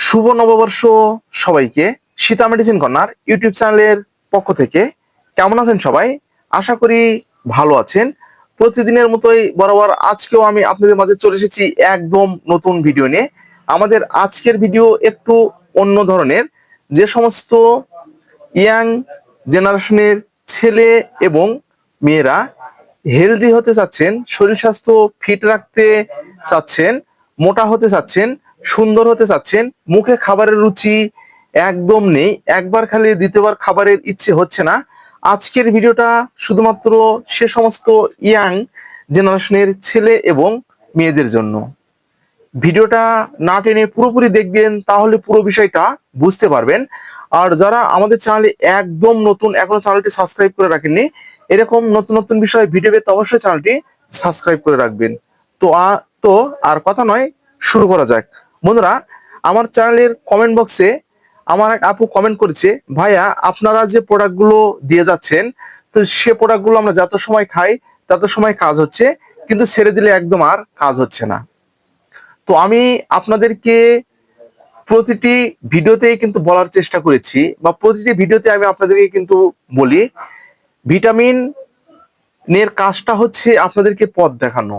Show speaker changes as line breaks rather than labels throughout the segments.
শুভ নববর্ষ সবাইকে। Sita medicine corner YouTube চ্যানেলের পক্ষ থেকে কেমন আছেন সবাই? আশা করি ভালো আছেন। প্রতিদিনের মতোই বরাবর আজকেও আমি আপনাদের মাঝে চলে এসেছি একদম নতুন ভিডিও নিয়ে। আমাদের আজকের ভিডিও একটু অন্য ধরনের। যে সমস্ত ইয়াং জেনারেশনের ছেলে এবং মেয়েরা হেলদি হতে চাচ্ছেন, শরীর স্বাস্থ্য ফিট রাখতে চাচ্ছেন, মোটা হতে চাচ্ছেন, সুন্দর হতে চাচ্ছেন, মুখে খাবারের রুচি একদম নেই, একবার খালি দ্বিতীয়বার খাবারের ইচ্ছে হচ্ছে না, আজকের ভিডিওটা শুধুমাত্র সে সমস্ত ইয়াং জেনারেশনের ছেলে এবং মেয়েদের জন্য। ভিডিওটা না টেনে পুরোপুরি দেখবেন, তাহলে পুরো বিষয়টা বুঝতে পারবেন। আর যারা আমাদের চ্যানেলে একদম নতুন, এখনো চ্যানেলটি সাবস্ক্রাইব করে রাখেননি, এরকম নতুন নতুন বিষয়ে ভিডিও পেতে অবশ্যই চ্যানেলটি সাবস্ক্রাইব করে রাখবেন। তো আর কথা নয়, শুরু করা যাক। বন্ধুরা, আমার চ্যানেলের কমেন্ট বক্সে আমার এক আপু কমেন্ট করেছে, ভাইয়া আপনারা যে প্রোডাক্টগুলো দিয়ে যাচ্ছেন, তো সে প্রোডাক্টগুলো আমরা যত সময় খাই তত সময় কাজ হচ্ছে, কিন্তু ছেড়ে দিলে একদম আর কাজ হচ্ছে না। তো আমি আপনাদেরকে প্রতিটি ভিডিওতেই কিন্তু বলার চেষ্টা করেছি, বা প্রতিটি ভিডিওতে আমি আপনাদেরকে কিন্তু বলি, ভিটামিন এর কাজটা হচ্ছে আপনাদেরকে পথ দেখানো।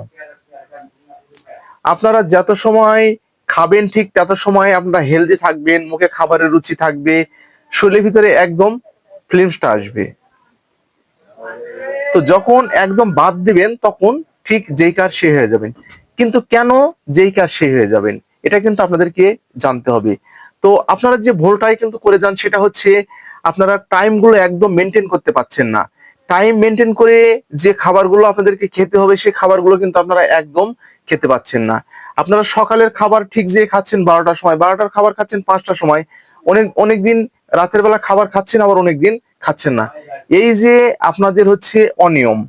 আপনারা যত সময় খাবেন ঠিক তত সময় আপনারা হেলদি থাকবেন, মুখে খাবারের রুচি থাকবে, শরীরের ভিতরে একদম ফিলিংসটা আসবে। তো যখন একদম বাদ দিবেন তখন ঠিক যেই কাজ সে হয়ে যাবেন। কিন্তু কেন যেই কাজ সে হয়ে যাবেন, এটা কিন্তু আপনাদেরকে জানতে হবে। তো আপনারা যে ভুলটাই কিন্তু করে যান, সেটা হচ্ছে আপনারা টাইমগুলো একদম মেনটেন করতে পারছেন না। টাইম মেনটেন করে যে খাবারগুলো আপনাদেরকে খেতে হবে, সেই খাবারগুলো কিন্তু আপনারা একদম খেতে পাচ্ছেন না। আপনারা সকালের খাবার ঠিক যে খাচ্ছেন 12টার সময়, 12টার খাবার খাচ্ছেন 5টার সময়, অনেক অনেক দিন রাতের বেলা খাবার খাচ্ছেন, আবার অনেক দিন খাচ্ছেন না। এই যে আপনাদের হচ্ছে অনিয়ম।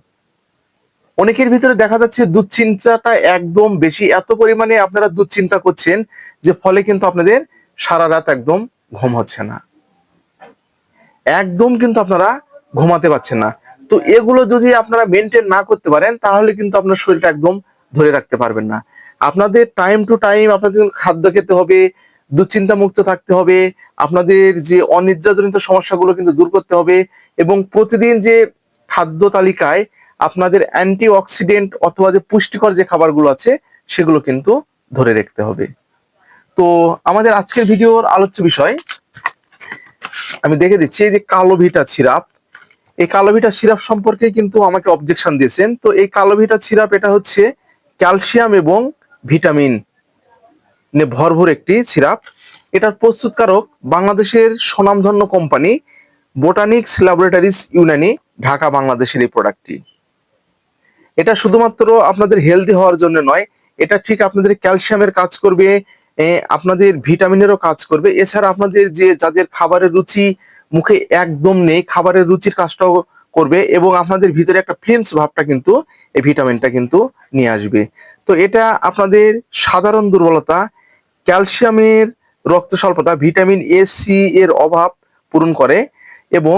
অনেকের ভিতরে দেখা যাচ্ছে দুশ্চিন্তাটা একদম বেশি, এত পরিমাণে আপনারা দুশ্চিন্তা করছেন যে ফলে কিন্তু আপনাদের সারা রাত একদম ঘুম হচ্ছে না, একদম কিন্তু আপনারা ঘুমাতে পারছেন না। তো এগুলো যদি আপনারা মেনটেন না করতে পারেন, তাহলে কিন্তু আপনার শরীরটা একদম ধরে রাখতে পারবেন না। আপনাদের টাইম টু টাইম আপনাদের খাদ্য খেতে হবে, দুশ্চিন্তা মুক্ত থাকতে হবে, আপনাদের যে অনিদ্রাজনিত সমস্যাগুলো কিন্তু দূর করতে হবে, এবং প্রতিদিন যে খাদ্য তালিকায় আপনাদের অ্যান্টি অক্সিডেন্ট অথবা যে পুষ্টিকর যে খাবারগুলো আছে সেগুলো কিন্তু ধরে রাখতে হবে। তো আমাদের আজকের ভিডিওর আলোচ্য বিষয় আমি দেখে দিচ্ছি, এই যে কালো ভিটা সিরাপ। এই কালো ভিটা সিরাপ সম্পর্কে কিন্তু আমাকে অবজেকশন দিয়েছেন। তো এই কালো ভিটা সিরাপ, এটা হচ্ছে ক্যালসিয়াম এবং ভিটামিন ভরপুর একটি সিরাপ। এটার প্রস্তুতকারক বাংলাদেশের স্বনামধন্য কোম্পানি বোটানিক্স ল্যাবরেটরিজ ইউনানি, ঢাকা, বাংলাদেশের এই প্রোডাক্টটি। এটা শুধুমাত্র আপনাদের হেলদি হওয়ার জন্য নয়, এটা ঠিক আপনাদের ক্যালসিয়ামের কাজ করবে, আপনাদের ভিটামিনেরও কাজ করবে। এছাড়া আপনাদের যে যাদের খাবারের রুচি মুখে একদম নেই, খাবারের রুচির কাজটাও করবে, এবং আপনাদের ভিতরে একটা ফিন্স ভাবটা কিন্তু এই ভিটামিনটা কিন্তু নিয়ে আসবে। তো এটা আপনাদের সাধারণ দুর্বলতা, ক্যালসিয়ামের রক্ত স্বল্পতা, ভিটামিন এ সি এর অভাব পূরণ করে, এবং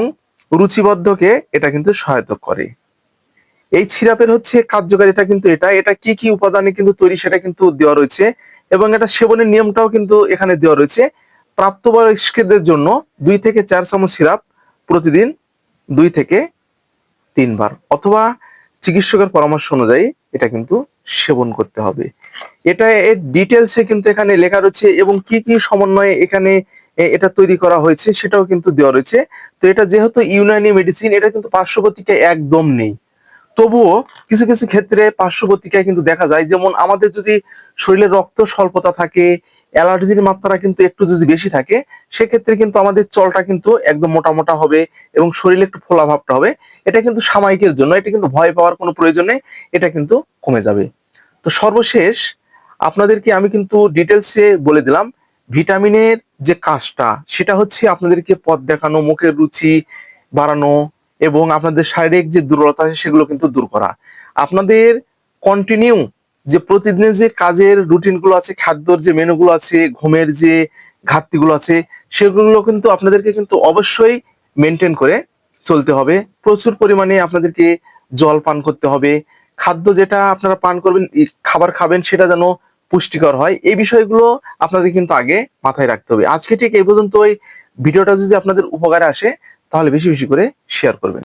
রুচিবদ্ধকে এটা কিন্তু সহায়তা করে। এই সিরাপের হচ্ছে কার্যকারিতা কিন্তু এটা এটা কি কি উপাদানে কিন্তু তৈরি সেটা কিন্তু দেওয়া রয়েছে, এবং এটা সেবনের নিয়মটাও কিন্তু এখানে দেওয়া রয়েছে। প্রাপ্তবয়স্কদের জন্য 2 থেকে 4 চামচ সিরাপ প্রতিদিন 2 থেকে 3 বার, অথবা চিকিৎসকের পরামর্শ অনুযায়ী এটা কিন্তু সেবন করতে হবে। এটা এর ডিটেলসে কিন্তু এখানে লেখা রয়েছে, এবং কি কি সমন্বয়ে এখানে এটা তৈরি করা হয়েছে সেটাও কিন্তু দেওয়া রয়েছে। তো এটা যেহেতু ইউনানি মেডিসিন, এটা কিন্তু পার্শ্ব প্রতিক্রিয়া একদম নেই। তবুও কিছু কিছু ক্ষেত্রে পার্শ্ব প্রতিক্রিয়া কিন্তু দেখা যায়, যেমন আমাদের যদি শরীরে রক্ত স্বল্পতা থাকে, অ্যালার্জির মাত্রা কিন্তু একটু যদি বেশি থাকে, সেক্ষেত্রে কিন্তু আমাদের চলটা কিন্তু একদম মোটা মোটা হবে, এবং শরীরে একটু ফোলা ভাবটা হবে। এটা কিন্তু সাময়িকের জন্য, এটা কিন্তু ভয় পাওয়ার কোনো প্রয়োজন নেই, এটা কিন্তু কমে যাবে। তো সর্বশেষ আপনাদেরকে আমি কিন্তু ডিটেলসে বলে দিলাম, ভিটামিনের যে কাজটা সেটা হচ্ছে আপনাদেরকে পথ দেখানো, মুখের রুচি বাড়ানো, এবং আপনাদের শারীরিক যে দুর্বলতা আছে সেগুলো কিন্তু দূর করা। আপনাদের কন্টিনিউ যে প্রতিদিনের যে কাজের রুটিনগুলো আছে, খাদ্যর যে মেনুগুলো আছে, ঘুমের যে ঘাটতিগুলো আছে, সেগুলো কিন্তু আপনাদেরকে কিন্তু অবশ্যই মেনটেন করে চলতে হবে। প্রচুর পরিমাণে আপনাদেরকে জল পান করতে হবে। খাদ্য যেটা আপনারা পান করবেন, খাবার খাবেন, সেটা যেন পুষ্টিকর হয়, এই বিষয়গুলো আপনাদের কিন্তু আগে মাথায় রাখতে হবে। আজকে ঠিক এই পর্যন্ত। ভিডিওটা যদি আপনাদের উপকারে আসে তাহলে বেশি বেশি করে শেয়ার করবেন।